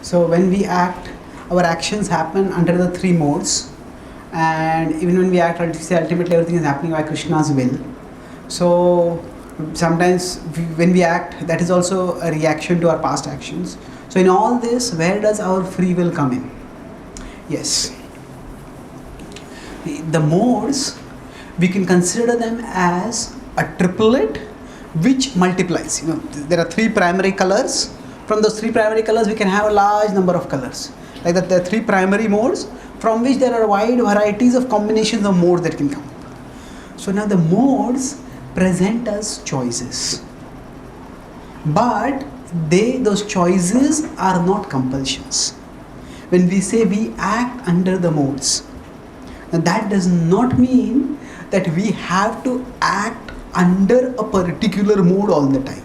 So when we act, our actions happen under the three modes, and even when we act, ultimately everything is happening by Krishna's will. So sometimes when we act, that is also a reaction to our past actions. So in all this, where does our free will come in? Yes. The modes, we can consider them as a triplet which multiplies. There are three primary colors. From those three primary colors, we can have a large number of colors. Like that, there are three primary modes from which there are wide varieties of combinations of modes that can come up. So now the modes present us choices, but those choices are not compulsions. When we say we act under the modes, and that does not mean that we have to act under a particular mode all the time.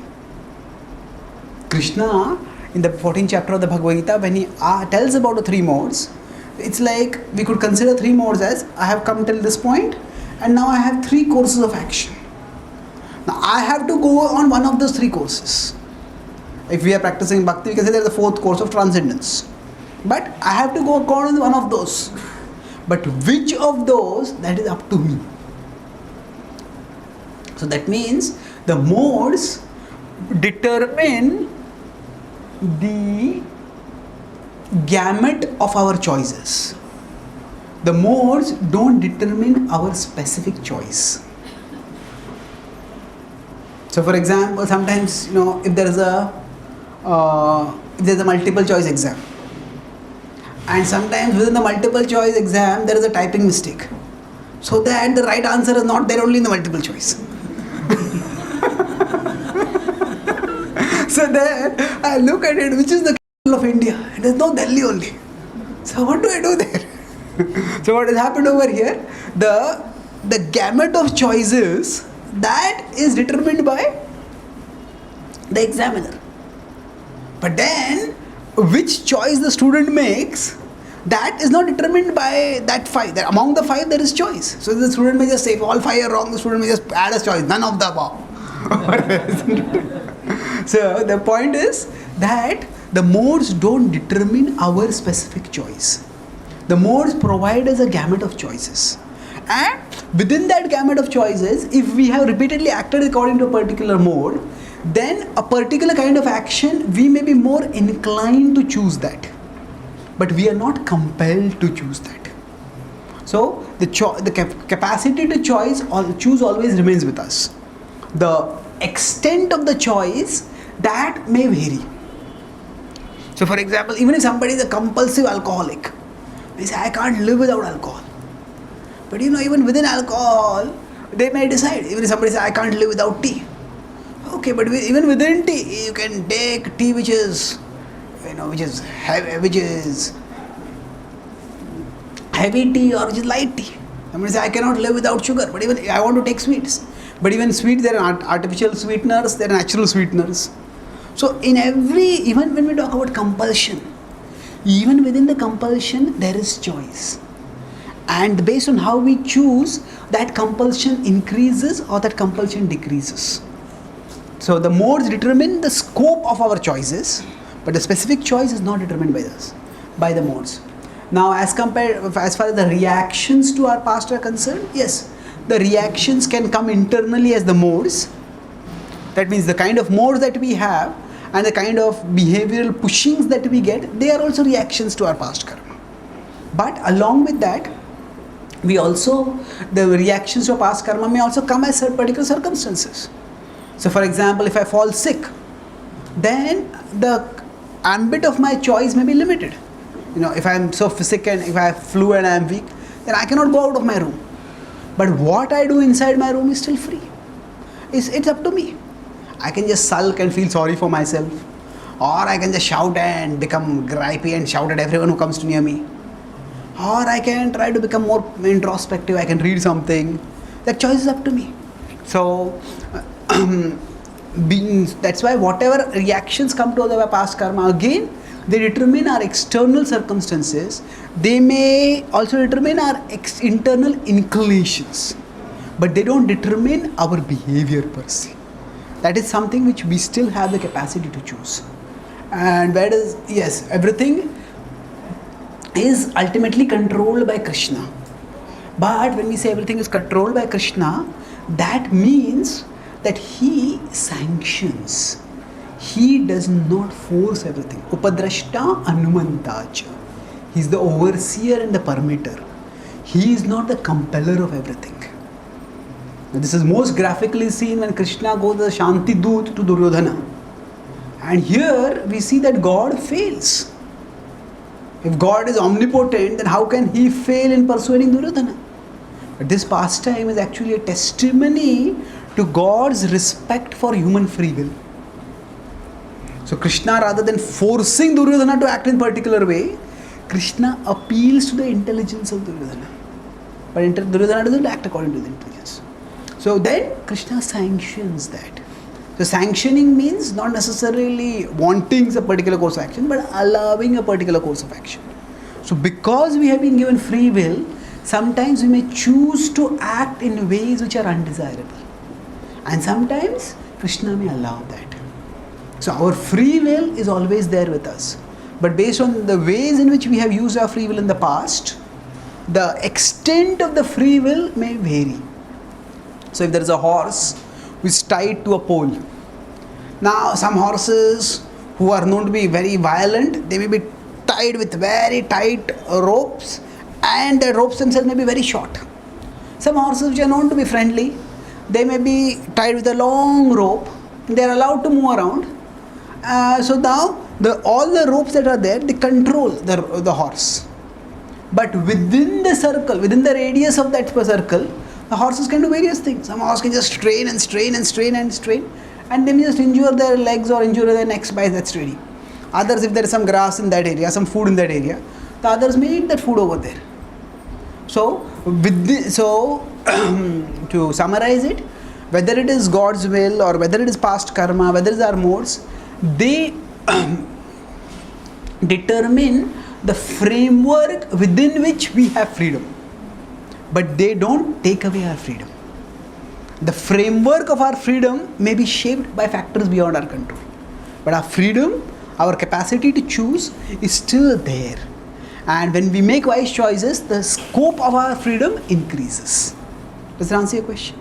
Krishna, in the 14th chapter of the Bhagavad-gita, when he tells about the three modes, it's like we could consider three modes as, I have come till this point and now I have three courses of action. Now I have to go on one of those three courses. If we are practicing bhakti, we can say there is the fourth course of transcendence. But I have to go on one of those. But which of those, that is up to me. So that means the modes determine the gamut of our choices. The modes don't determine our specific choice. So for example, sometimes if there is a multiple choice exam, and sometimes within the multiple choice exam there is a typing mistake, so that the right answer is not there only in the multiple choice. So then I look at it, which is the capital of India? It is no Delhi only. So what do I do there? So what has happened over here? The gamut of choices, that is determined by the examiner. But then which choice the student makes, that is not determined by that five. Among the five there is choice. So the student may just say, if all five are wrong, the student may just add a choice, none of the above. So the point is that the modes don't determine our specific choice. The modes provide us a gamut of choices. And within that gamut of choices, if we have repeatedly acted according to a particular mode, then a particular kind of action, we may be more inclined to choose that. But we are not compelled to choose that. So the capacity to choose always remains with us. The extent of the choice, that may vary. So for example, even if somebody is a compulsive alcoholic, they say, I can't live without alcohol. But even within alcohol, they may decide. Even if somebody says, I can't live without tea. Okay, but even within tea, you can take tea which is heavy tea or which is light tea. Somebody says, I cannot live without sugar, but even I want to take sweets. But even sweets, there are artificial sweeteners, there are natural sweeteners. So even when we talk about compulsion, even within the compulsion, there is choice. And based on how we choose, that compulsion increases or that compulsion decreases. So the modes determine the scope of our choices, but the specific choice is not determined by us, by the modes. Now as far as the reactions to our past are concerned, yes, the reactions can come internally as the modes. That means the kind of modes that we have and the kind of behavioral pushings that we get, they are also reactions to our past karma. But along with that, the reactions to our past karma may also come as particular circumstances. So for example, if I fall sick, then the ambit of my choice may be limited. If I am so sick and if I have flu and I am weak, then I cannot go out of my room. But what I do inside my room is still free. It's up to me. I can just sulk and feel sorry for myself, or I can just shout and become gripey and shout at everyone who comes near me, or I can try to become more introspective. I can read something. That choice is up to me. So that's why whatever reactions come to our past karma, again, they determine our external circumstances. They may also determine our internal inclinations, but they don't determine our behavior per se. That is something which we still have the capacity to choose. And where does, yes, everything is ultimately controlled by Krishna. But when we say everything is controlled by Krishna, that means that he sanctions. He does not force everything. Upadrashta anumantacha. He is the overseer and the permitter. He is not the compeller of everything. Now, this is most graphically seen when Krishna goes as Shanti Doot to Duryodhana. And here we see that God fails. If God is omnipotent, then how can he fail in persuading Duryodhana? But this pastime is actually a testimony to God's respect for human free will. So Krishna, rather than forcing Duryodhana to act in particular way, Krishna appeals to the intelligence of Duryodhana. But Duryodhana doesn't act according to the intelligence. So then Krishna sanctions that. So sanctioning means not necessarily wanting a particular course of action, but allowing a particular course of action. So because we have been given free will, sometimes we may choose to act in ways which are undesirable. And sometimes Krishna may allow that. So our free will is always there with us. But based on the ways in which we have used our free will in the past, the extent of the free will may vary. So if there is a horse who is tied to a pole. Now some horses who are known to be very violent, they may be tied with very tight ropes, and the ropes themselves may be very short. Some horses which are known to be friendly, they may be tied with a long rope, they are allowed to move around. So now all the ropes that are there, they control the horse. But within the circle, within the radius of that circle, the horses can do various things. Some horses can just strain and strain and strain and strain, and they may just injure their legs or injure their necks by that straining. Others, if there is some grass in that area, some food in that area, the others may eat that food over there. So, to summarize it, whether it is God's will or whether it is past karma, whether it is our modes, they determine the framework within which we have freedom. But they don't take away our freedom. The framework of our freedom may be shaped by factors beyond our control. But our freedom, our capacity to choose is still there. And when we make wise choices, the scope of our freedom increases. Does that answer your question?